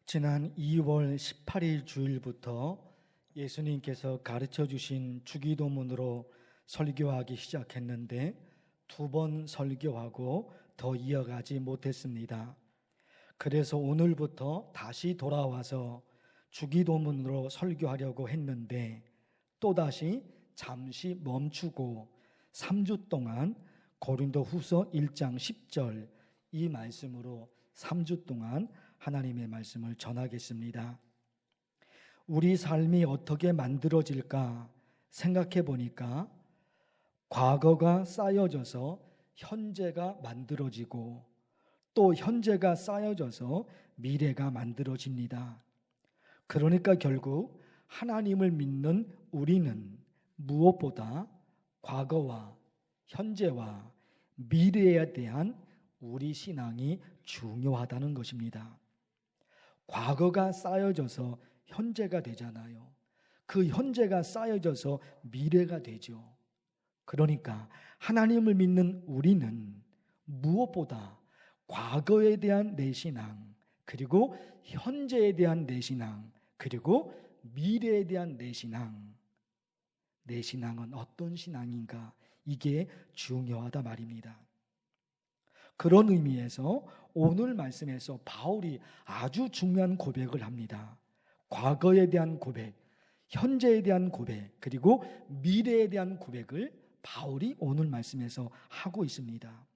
지난 2월 18일 주일부터 예수님께서 가르쳐 주신 주기도문으로 설교하기 시작했는데 2번 설교하고 더 이어가지 못했습니다. 그래서 오늘부터 다시 돌아와서 주기도문으로 설교하려고 했는데 또다시 잠시 멈추고 3주 동안 고린도후서 1장 10절 이 말씀으로 3주 동안 하나님의 말씀을 전하겠습니다. 우리 삶이 어떻게 만들어질까 생각해 보니까 과거가 쌓여져서 현재가 만들어지고 또 현재가 쌓여져서 미래가 만들어집니다. 그러니까 결국 하나님을 믿는 우리는 무엇보다 과거와 현재와 미래에 대한 우리 신앙이 중요하다는 것입니다. 과거가 쌓여져서 현재가 되잖아요. 그 현재가 쌓여져서 미래가 되죠. 그러니까 하나님을 믿는 우리는 무엇보다 과거에 대한 내 신앙, 그리고 현재에 대한 내 신앙, 그리고 미래에 대한 내 신앙은 어떤 신앙인가, 이게 중요하다 말입니다. 그런 의미에서 오늘 말씀에서 바울이 아주 중요한 고백을 합니다. 과거에 대한 고백, 현재에 대한 고백, 그리고 미래에 대한 고백을 바울이 오늘 말씀에서 하고 있습니다.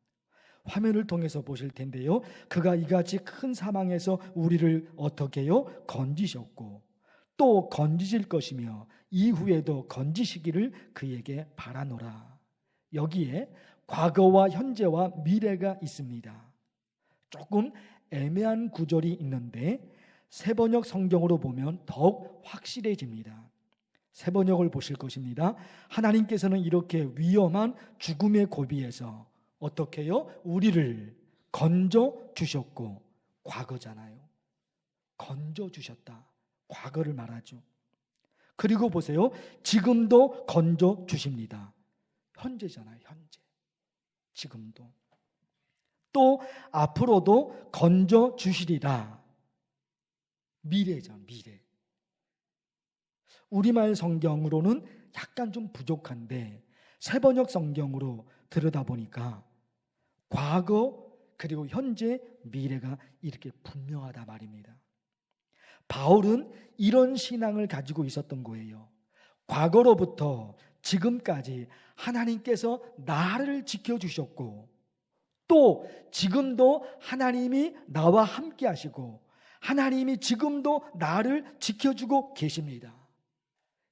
화면을 통해서 보실 텐데요, 그가 이같이 큰 사망에서 우리를 어떻게 해요? 건지셨고 또 건지실 것이며 이후에도 건지시기를 그에게 바라노라. 여기에 과거와 현재와 미래가 있습니다. 조금 애매한 구절이 있는데 세번역 성경으로 보면 더욱 확실해집니다. 세번역을 보실 것입니다. 하나님께서는 이렇게 위험한 죽음의 고비에서 어떻게 해요? 우리를 건져 주셨고, 과거잖아요. 건져 주셨다. 과거를 말하죠. 그리고 보세요. 지금도 건져 주십니다. 현재잖아요. 현재. 지금도. 또 앞으로도 건져 주시리라. 미래죠. 미래. 우리말 성경으로는 약간 좀 부족한데 세번역 성경으로 들여다보니까 과거 그리고 현재 미래가 이렇게 분명하다 말입니다. 바울은 이런 신앙을 가지고 있었던 거예요. 과거로부터 지금까지 하나님께서 나를 지켜주셨고 또 지금도 하나님이 나와 함께 하시고 하나님이 지금도 나를 지켜주고 계십니다.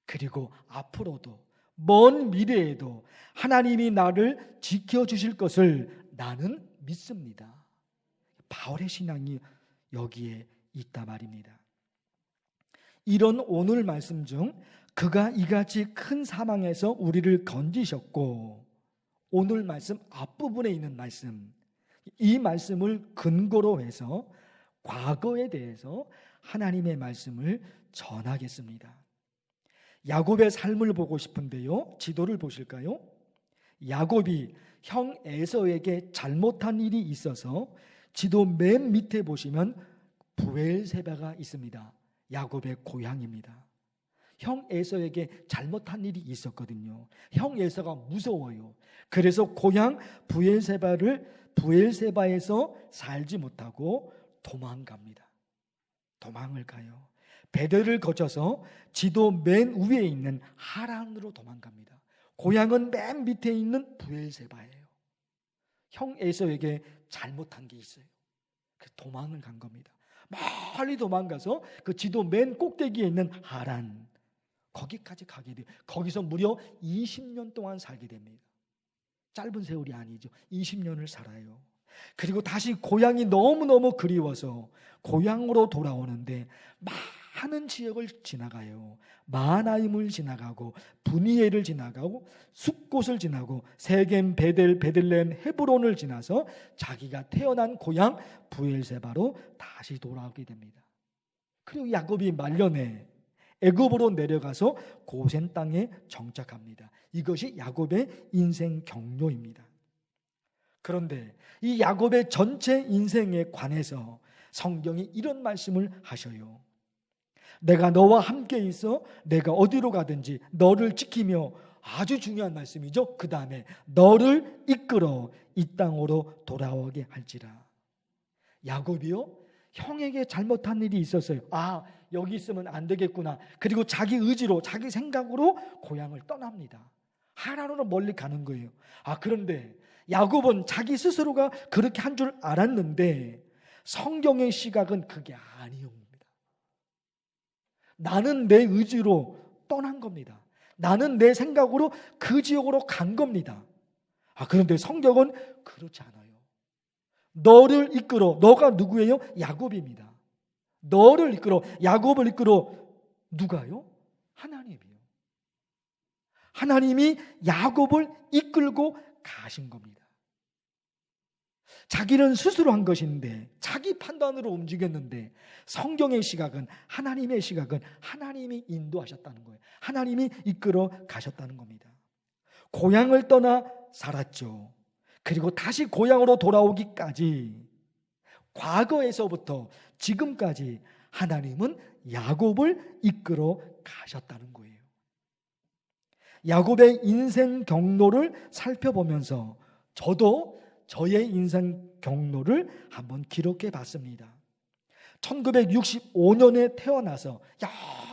그리고 앞으로도 먼 미래에도 하나님이 나를 지켜주실 것을 나는 믿습니다. 바울의 신앙이 여기에 있다 말입니다. 이런 오늘 말씀 중 그가 이같이 큰 사망에서 우리를 건지셨고, 오늘 말씀 앞부분에 있는 말씀, 이 말씀을 근거로 해서 과거에 대해서 하나님의 말씀을 전하겠습니다. 야곱의 삶을 보고 싶은데요, 지도를 보실까요? 야곱이 형 에서에게 잘못한 일이 있어서 지도 맨 밑에 보시면 브엘세바가 있습니다. 야곱의 고향입니다. 형 에서에게 잘못한 일이 있었거든요. 형 에서가 무서워요. 그래서 고향 브엘세바에서 살지 못하고 도망갑니다. 도망을 가요. 베델을 거쳐서 지도 맨 위에 있는 하란으로 도망갑니다. 고향은 맨 밑에 있는 브엘세바예요. 형 에서에게 잘못한 게 있어요. 그래서 도망을 간 겁니다. 멀리 도망가서 그 지도 맨 꼭대기에 있는 하란, 거기까지 가게 돼요. 거기서 무려 20년 동안 살게 됩니다. 짧은 세월이 아니죠. 20년을 살아요. 그리고 다시 고향이 너무너무 그리워서 고향으로 돌아오는데 많은 지역을 지나가요. 마하나임을 지나가고 브니엘을 지나가고 숫곳을 지나고 세겜, 베델, 베들레헴, 헤브론을 지나서 자기가 태어난 고향 브엘세바로 다시 돌아오게 됩니다. 그리고 야곱이 말년에 애굽으로 내려가서 고센 땅에 정착합니다. 이것이 야곱의 인생 경로입니다. 그런데 이 야곱의 전체 인생에 관해서 성경이 이런 말씀을 하셔요. 내가 너와 함께 있어 내가 어디로 가든지 너를 지키며, 아주 중요한 말씀이죠. 그 다음에 너를 이끌어 이 땅으로 돌아오게 할지라. 야곱이요, 형에게 잘못한 일이 있었어요. 여기 있으면 안 되겠구나. 그리고 자기 의지로, 자기 생각으로 고향을 떠납니다. 하란으로 멀리 가는 거예요. 그런데 야곱은 자기 스스로가 그렇게 한 줄 알았는데 성경의 시각은 그게 아니옵니다. 나는 내 의지로 떠난 겁니다. 나는 내 생각으로 그 지역으로 간 겁니다. 그런데 성경은 그렇지 않아요. 너를 이끌어, 너가 누구예요? 야곱입니다. 너를 이끌어, 야곱을 이끌어 누가요? 하나님이요. 하나님이 야곱을 이끌고 가신 겁니다. 자기는 스스로 한 것인데, 자기 판단으로 움직였는데, 성경의 시각은, 하나님의 시각은 하나님이 인도하셨다는 거예요. 하나님이 이끌어 가셨다는 겁니다. 고향을 떠나 살았죠. 그리고 다시 고향으로 돌아오기까지, 과거에서부터 지금까지 하나님은 야곱을 이끌어 가셨다는 거예요. 야곱의 인생 경로를 살펴보면서 저도 저의 인생 경로를 한번 기록해 봤습니다. 1965년에 태어나서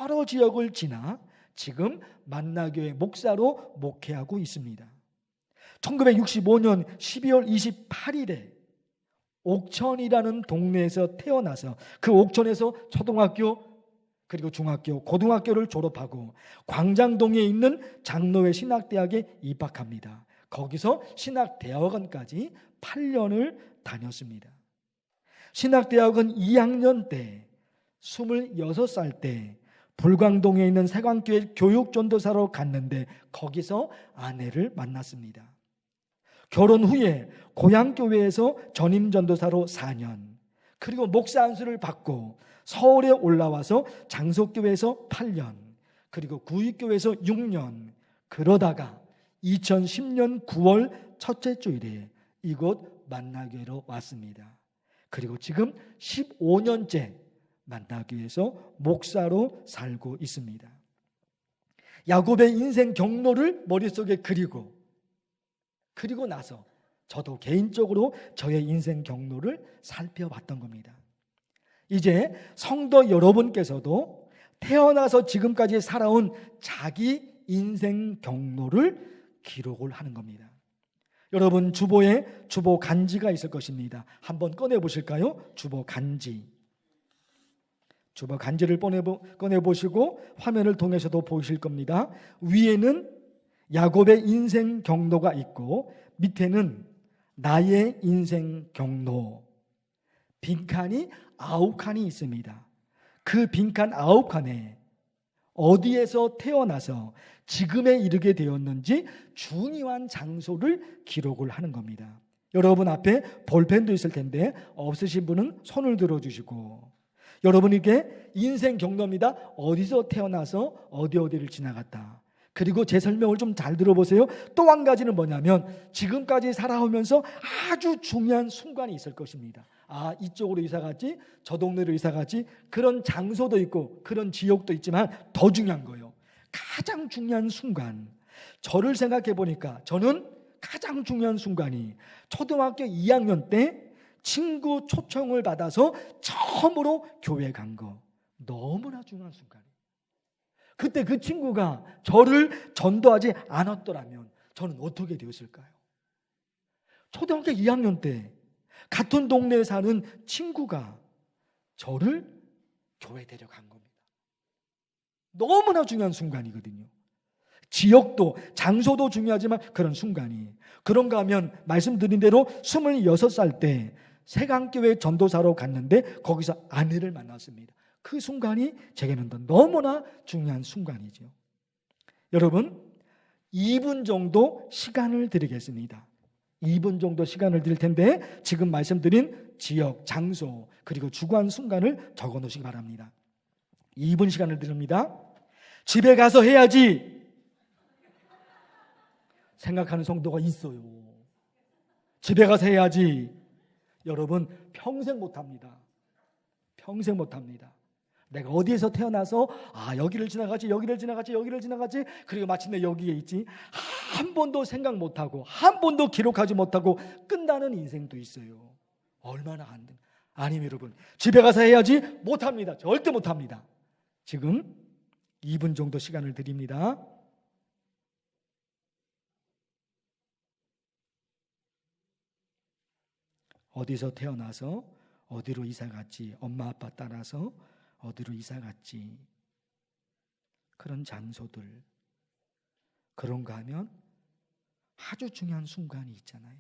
여러 지역을 지나 지금 만나교회 목사로 목회하고 있습니다. 1965년 12월 28일에 옥천이라는 동네에서 태어나서 그 옥천에서 초등학교 그리고 중학교, 고등학교를 졸업하고 광장동에 있는 장로회 신학대학에 입학합니다. 거기서 신학대학원까지 8년을 다녔습니다. 신학대학원 2학년 때 26살 때 불광동에 있는 세광교회 교육전도사로 갔는데 거기서 아내를 만났습니다. 결혼 후에 고향교회에서 전임전도사로 4년, 그리고 목사 안수를 받고 서울에 올라와서 장속교회에서 8년, 그리고 구익교회에서 6년, 그러다가 2010년 9월 첫째 주일에 이곳 만나교회로 왔습니다. 그리고 지금 15년째 만나교회에서 목사로 살고 있습니다. 야곱의 인생 경로를 머릿속에 그리고 나서 저도 개인적으로 저의 인생 경로를 살펴봤던 겁니다. 이제 성도 여러분께서도 태어나서 지금까지 살아온 자기 인생 경로를 기록을 하는 겁니다. 여러분 주보에 주보 간지가 있을 것입니다. 한번 꺼내 보실까요? 주보 간지. 주보 간지를 꺼내 보시고 화면을 통해서도 보실 겁니다. 위에는 야곱의 인생 경로가 있고 밑에는 나의 인생 경로, 빈칸이 9칸이 있습니다. 그 빈칸 9칸에 어디에서 태어나서 지금에 이르게 되었는지 중요한 장소를 기록을 하는 겁니다. 여러분 앞에 볼펜도 있을 텐데 없으신 분은 손을 들어주시고, 여러분에게 인생 경로입니다. 어디서 태어나서 어디를 지나갔다. 그리고 제 설명을 좀 잘 들어보세요. 또 한 가지는 뭐냐면 지금까지 살아오면서 아주 중요한 순간이 있을 것입니다. 이쪽으로 이사 갔지, 저 동네로 이사 갔지, 그런 장소도 있고 그런 지역도 있지만 더 중요한 거예요. 가장 중요한 순간. 저를 생각해 보니까 저는 가장 중요한 순간이 초등학교 2학년 때 친구 초청을 받아서 처음으로 교회 간 거. 너무나 중요한 순간이에요. 그때 그 친구가 저를 전도하지 않았더라면 저는 어떻게 되었을까요? 초등학교 2학년 때 같은 동네에 사는 친구가 저를 교회 데려간 겁니다. 너무나 중요한 순간이거든요. 지역도 장소도 중요하지만 그런 순간이. 그런가 하면 말씀드린 대로 26살 때 세강교회 전도사로 갔는데 거기서 아내를 만났습니다. 그 순간이 제게는 너무나 중요한 순간이죠. 여러분 2분 정도 시간을 드리겠습니다. 2분 정도 시간을 드릴 텐데 지금 말씀드린 지역, 장소 그리고 주관 순간을 적어 놓으시기 바랍니다. 2분 시간을 드립니다. 집에 가서 해야지 생각하는 성도가 있어요. 집에 가서 해야지. 여러분 평생 못합니다. 평생 못합니다. 내가 어디에서 태어나서 여기를 지나가지 여기를 지나가지 여기를 지나가지 그리고 마침내 여기에 있지 한 번도 생각 못하고 한 번도 기록하지 못하고 끝나는 인생도 있어요. 얼마나 안 돼. 아니면 여러분 집에 가서 해야지 못합니다. 절대 못합니다. 지금 2분 정도 시간을 드립니다. 어디서 태어나서 어디로 이사 갔지? 엄마 아빠 따라서 어디로 이사 갔지? 그런 장소들. 그런가 하면 아주 중요한 순간이 있잖아요.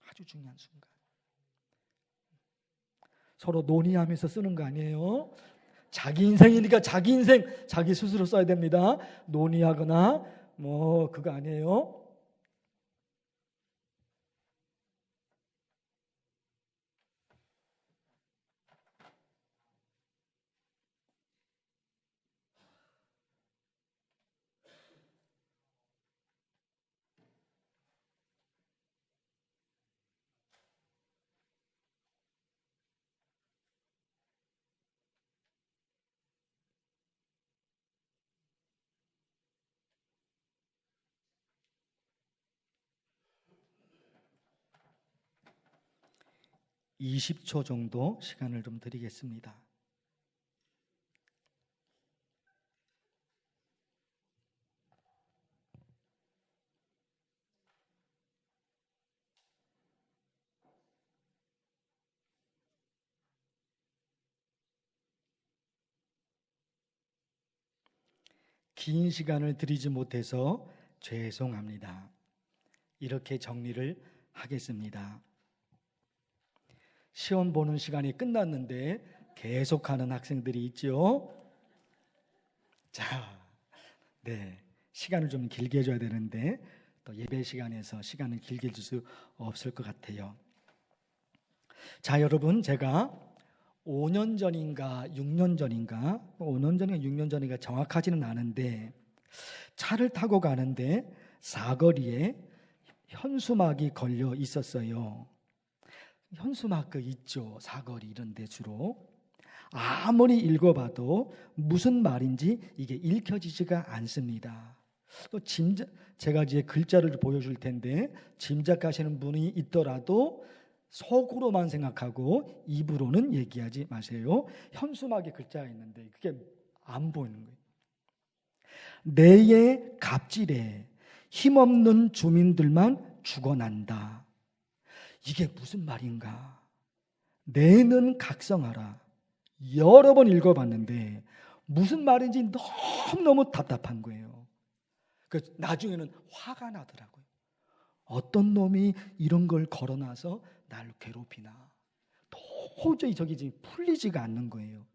아주 중요한 순간. 서로 논의하면서 쓰는 거 아니에요? 자기 인생이니까 자기 인생 자기 스스로 써야 됩니다. 논의하거나 그거 아니에요. 이 20초 정도 시간을 좀 드리겠습니다. 긴 시간을 드리지 못해서 죄송합니다. 이렇게 정리를 하겠습니다. 시험 보는 시간이 끝났는데 계속하는 학생들이 있죠. 자, 시간을 좀 길게 줘야 되는데 또 예배 시간에서 시간을 길게 줄 수 없을 것 같아요. 자, 여러분 제가 5년 전인가 6년 전인가 5년 전인가 6년 전인가 정확하지는 않은데 차를 타고 가는데 사거리에 현수막이 걸려 있었어요. 현수막 있죠. 사거리 이런 데 주로. 아무리 읽어봐도 무슨 말인지 이게 읽혀지지가 않습니다. 또 제가 이제 글자를 보여줄 텐데 짐작하시는 분이 있더라도 속으로만 생각하고 입으로는 얘기하지 마세요. 현수막에 글자가 있는데 그게 안 보이는 거예요. 내의 갑질에 힘없는 주민들만 죽어난다. 이게 무슨 말인가? 내는 각성하라. 여러 번 읽어봤는데 무슨 말인지 너무너무 답답한 거예요. 그래서 나중에는 화가 나더라고요. 어떤 놈이 이런 걸 걸어놔서 날 괴롭히나. 도저히 저기 지금 풀리지가 않는 거예요.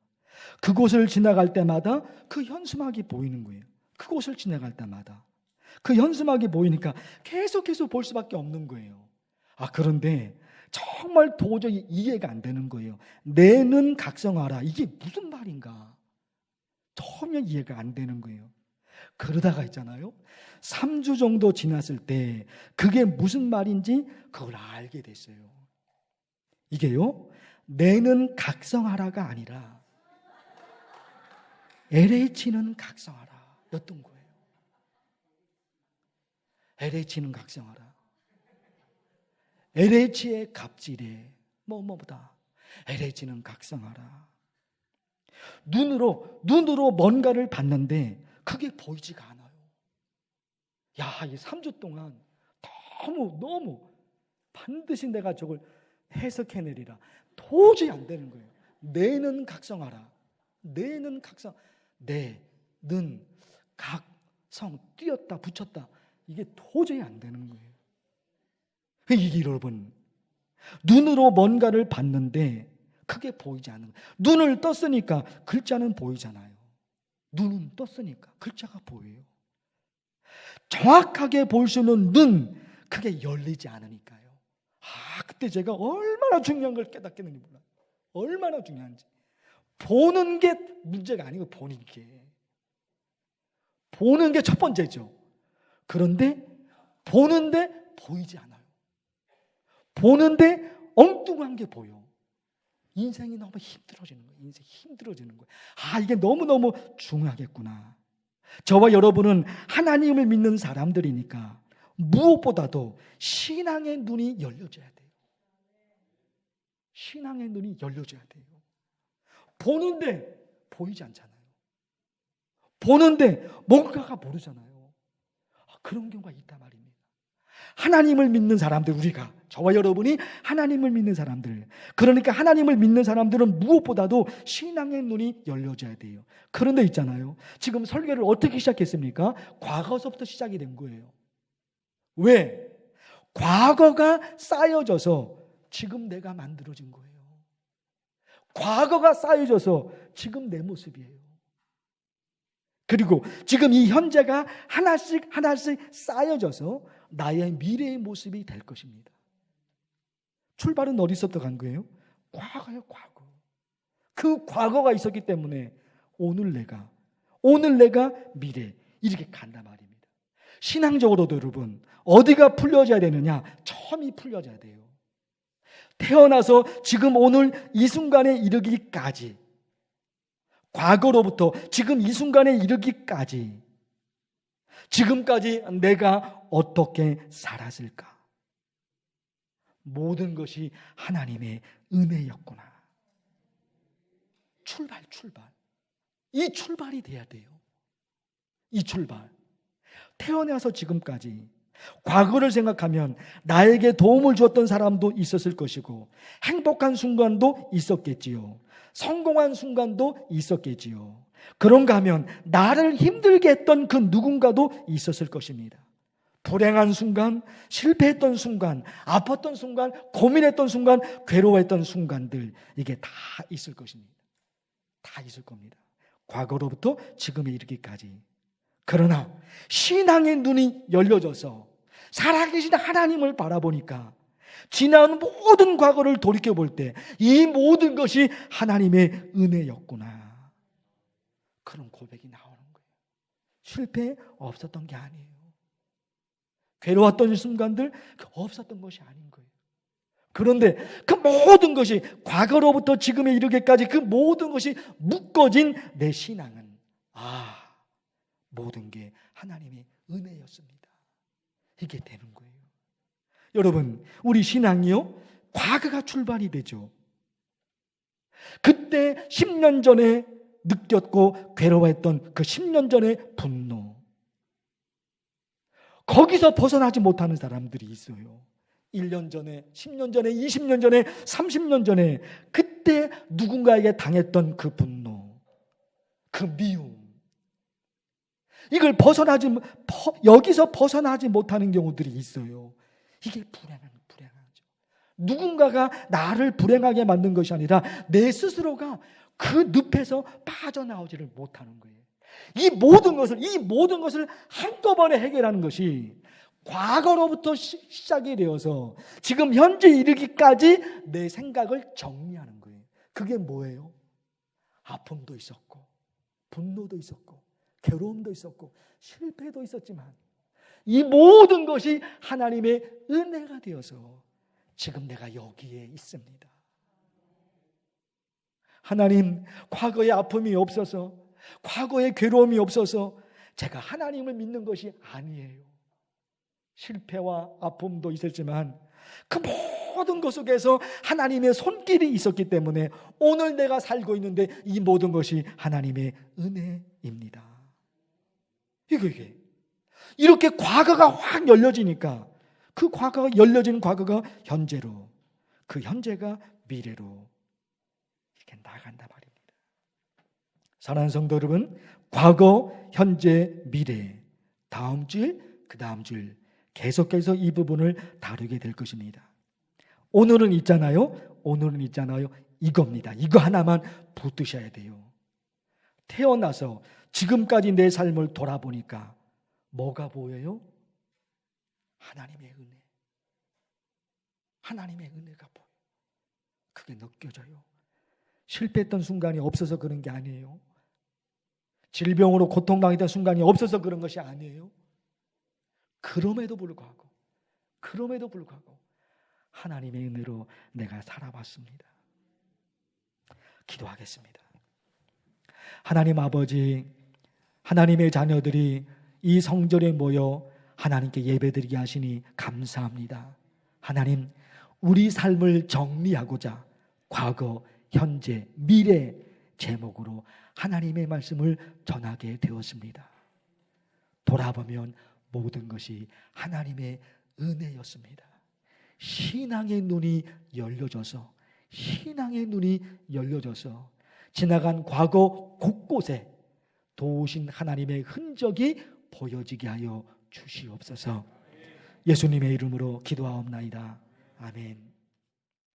그곳을 지나갈 때마다 그 현수막이 보이는 거예요. 그곳을 지나갈 때마다 그 현수막이 보이니까 계속 볼 수밖에 없는 거예요. 그런데 정말 도저히 이해가 안 되는 거예요. 내는 각성하라. 이게 무슨 말인가? 전혀 이해가 안 되는 거예요. 그러다가 있잖아요. 3주 정도 지났을 때 그게 무슨 말인지 그걸 알게 됐어요. 이게요. 내는 각성하라가 아니라 LH는 각성하라 였던 거예요. LH는 각성하라. LH의 갑질에 뭐보다 LH는 각성하라. 눈으로 뭔가를 봤는데 그게 보이지가 않아요. 이 3주 동안 너무 반드시 내가 저걸 해석해내리라. 도저히 안 되는 거예요. 내는 각성하라. 내는 각성. 내는 각성 띄었다 붙였다. 이게 도저히 안 되는 거예요. 이게 여러분 눈으로 뭔가를 봤는데 그게 보이지 않는 거예요. 눈을 떴으니까 글자는 보이잖아요. 눈은 떴으니까 글자가 보여요. 정확하게 볼 수 있는 눈 그게 열리지 않으니까요. 그때 제가 얼마나 중요한 걸 깨닫겠는지 몰라요. 얼마나 중요한지. 보는 게 문제가 아니고 보는 게 첫 번째죠. 그런데 보는데 보이지 않아요. 보는데 엉뚱한 게 보여. 인생이 너무 힘들어지는 거예요. 인생이 힘들어지는 거예요. 이게 너무너무 중요하겠구나. 저와 여러분은 하나님을 믿는 사람들이니까 무엇보다도 신앙의 눈이 열려져야 돼요. 신앙의 눈이 열려져야 돼요. 보는데 보이지 않잖아요. 보는데 뭔가가 모르잖아요. 그런 경우가 있단 말입니다. 하나님을 믿는 사람들, 우리가, 저와 여러분이 하나님을 믿는 사람들, 그러니까 하나님을 믿는 사람들은 무엇보다도 신앙의 눈이 열려져야 돼요. 그런데 있잖아요, 지금 설교를 어떻게 시작했습니까? 과거서부터 시작이 된 거예요. 왜? 과거가 쌓여져서 지금 내가 만들어진 거예요. 과거가 쌓여져서 지금 내 모습이에요. 그리고 지금 이 현재가 하나씩 하나씩 쌓여져서 나의 미래의 모습이 될 것입니다. 출발은 어디서부터 간 거예요? 과거요, 과거. 그 과거가 있었기 때문에 오늘 내가 미래, 이렇게 간단 말입니다. 신앙적으로도 여러분, 어디가 풀려져야 되느냐? 처음이 풀려져야 돼요. 태어나서 지금 오늘 이 순간에 이르기까지, 과거로부터 지금 이 순간에 이르기까지, 지금까지 내가 어떻게 살았을까? 모든 것이 하나님의 은혜였구나. 출발. 이 출발이 돼야 돼요. 이 출발. 태어나서 지금까지 과거를 생각하면 나에게 도움을 주었던 사람도 있었을 것이고, 행복한 순간도 있었겠지요. 성공한 순간도 있었겠지요. 그런가 하면 나를 힘들게 했던 그 누군가도 있었을 것입니다. 불행한 순간, 실패했던 순간, 아팠던 순간, 고민했던 순간, 괴로워했던 순간들, 이게 다 있을 것입니다. 다 있을 겁니다. 과거로부터 지금에 이르기까지. 그러나 신앙의 눈이 열려져서 살아계신 하나님을 바라보니까 지난 모든 과거를 돌이켜볼 때 이 모든 것이 하나님의 은혜였구나, 그런 고백이 나오는 거예요. 실패 없었던 게 아니에요. 괴로웠던 순간들 없었던 것이 아닌 거예요. 그런데 그 모든 것이, 과거로부터 지금에 이르기까지 그 모든 것이 묶어진 내 신앙은, 모든 게 하나님의 은혜였습니다, 이게 되는 거예요. 여러분, 우리 신앙이요, 과거가 출발이 되죠. 그때 10년 전에 느꼈고 괴로워했던 그 10년 전의 분노, 거기서 벗어나지 못하는 사람들이 있어요. 1년 전에, 10년 전에, 20년 전에, 30년 전에 그때 누군가에게 당했던 그 분노, 그 미움, 이걸 여기서 벗어나지 못하는 경우들이 있어요. 이게 불행하죠. 누군가가 나를 불행하게 만든 것이 아니라 내 스스로가 그 늪에서 빠져나오지를 못하는 거예요. 이 모든 것을 한꺼번에 해결하는 것이 과거로부터 시작이 되어서 지금 현재 이르기까지 내 생각을 정리하는 거예요. 그게 뭐예요? 아픔도 있었고, 분노도 있었고, 괴로움도 있었고, 실패도 있었지만 이 모든 것이 하나님의 은혜가 되어서 지금 내가 여기에 있습니다. 하나님, 과거에 아픔이 없어서, 과거에 괴로움이 없어서 제가 하나님을 믿는 것이 아니에요. 실패와 아픔도 있었지만 그 모든 것 속에서 하나님의 손길이 있었기 때문에 오늘 내가 살고 있는데 이 모든 것이 하나님의 은혜입니다. 이게 이렇게 과거가 확 열려지니까, 그 과거가 열려진 과거가 현재로, 그 현재가 미래로 이렇게 나간단 말입니다. 사랑하는 성도 여러분, 과거, 현재, 미래, 다음 주일, 그 다음 주일 계속해서 이 부분을 다루게 될 것입니다. 오늘은 있잖아요, 이겁니다. 이거 하나만 붙드셔야 돼요. 태어나서 지금까지 내 삶을 돌아보니까 뭐가 보여요? 하나님의 은혜. 하나님의 은혜가 보여요. 그게 느껴져요. 실패했던 순간이 없어서 그런 게 아니에요. 질병으로 고통당했던 순간이 없어서 그런 것이 아니에요. 그럼에도 불구하고 하나님의 은혜로 내가 살아왔습니다. 기도하겠습니다. 하나님 아버지, 하나님의 자녀들이 이 성전에 모여 하나님께 예배드리게 하시니 감사합니다. 하나님, 우리 삶을 정리하고자 과거, 현재, 미래 제목으로 하나님의 말씀을 전하게 되었습니다. 돌아보면 모든 것이 하나님의 은혜였습니다. 신앙의 눈이 열려져서 지나간 과거 곳곳에 도우신 하나님의 흔적이 보여지게 하여 주시옵소서. 예수님의 이름으로 기도하옵나이다. 아멘.